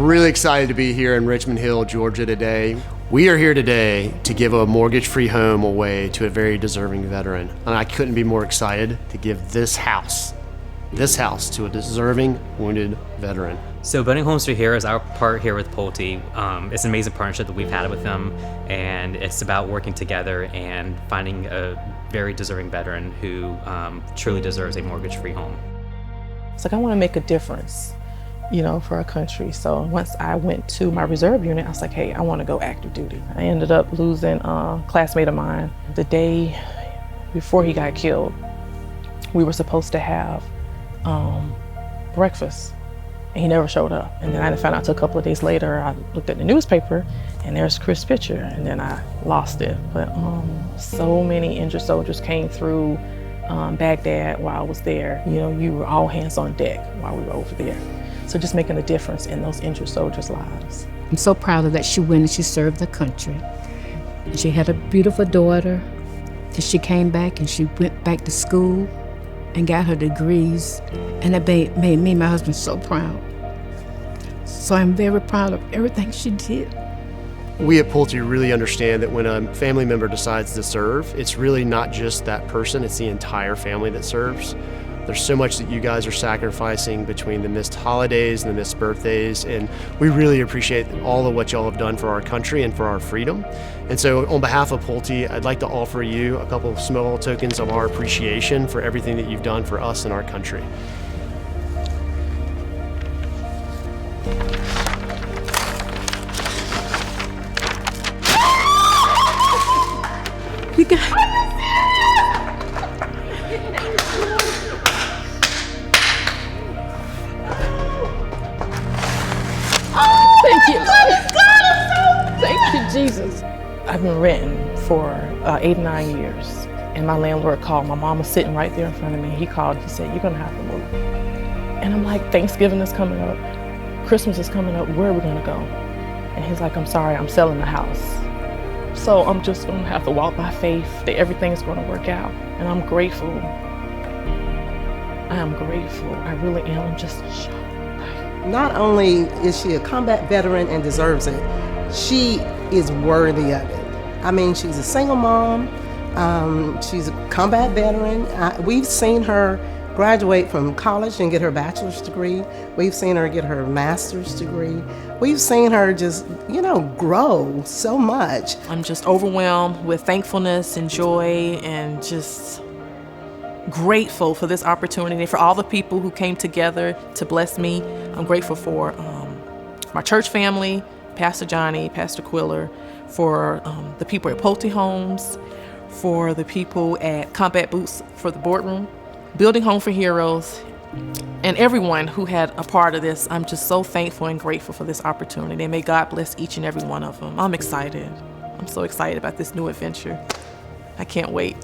really excited to be here in Richmond Hill, Georgia today. We are here today to give a mortgage-free home away to a very deserving veteran. And I couldn't be more excited to give this house to a deserving wounded veteran. So Building Homes for Here is our part here with Pulte. It's an amazing partnership that we've had with them, and it's about working together and finding a very deserving veteran who truly deserves a mortgage-free home. It's like I want to make a difference, for our country. So once I went to my reserve unit, I was like, hey, I want to go active duty. I ended up losing a classmate of mine. The day before he got killed, we were supposed to have breakfast, and he never showed up. And then I found out a couple of days later, I looked at the newspaper and there's Chris' picture, and then I lost it. But so many injured soldiers came through Baghdad while I was there. You were all hands on deck while we were over there. So just making a difference in those injured soldiers' lives. I'm so proud of that. She went and she served the country. She had a beautiful daughter. Then she came back and she went back to school and got her degrees, and that made me and my husband so proud. So I'm very proud of everything she did. We at Pulte really understand that when a family member decides to serve, it's really not just that person, it's the entire family that serves. There's so much that you guys are sacrificing between the missed holidays and the missed birthdays, and we really appreciate all of what y'all have done for our country and for our freedom. And so on behalf of Pulte, I'd like to offer you a couple of small tokens of our appreciation for everything that you've done for us and our country. You got Thank you. Thank you, Jesus. I've been renting for 8 or 9 years, and my landlord called. My mom was sitting right there in front of me. He called, he said, you're gonna have to move. And I'm like, Thanksgiving is coming up, Christmas is coming up, where are we gonna go? And he's like, I'm sorry, I'm selling the house. So I'm just gonna have to walk by faith that everything's gonna work out. And I'm grateful. I am grateful, I really am. I'm just shocked. Not only is she a combat veteran and deserves it, she is worthy of it. I mean, she's a single mom, she's a combat veteran. We've seen her graduate from college and get her bachelor's degree. We've seen her get her master's degree. We've seen her just, grow so much. I'm just overwhelmed with thankfulness and joy and just grateful for this opportunity, for all the people who came together to bless me. I'm grateful for my church family, Pastor Johnny, Pastor Quiller, for the people at Pulte Homes, for the people at Combat Boots for the boardroom, Building Home for Heroes, and everyone who had a part of this. I'm just so thankful and grateful for this opportunity, and may God bless each and every one of them. I'm excited. I'm so excited about this new adventure. I can't wait.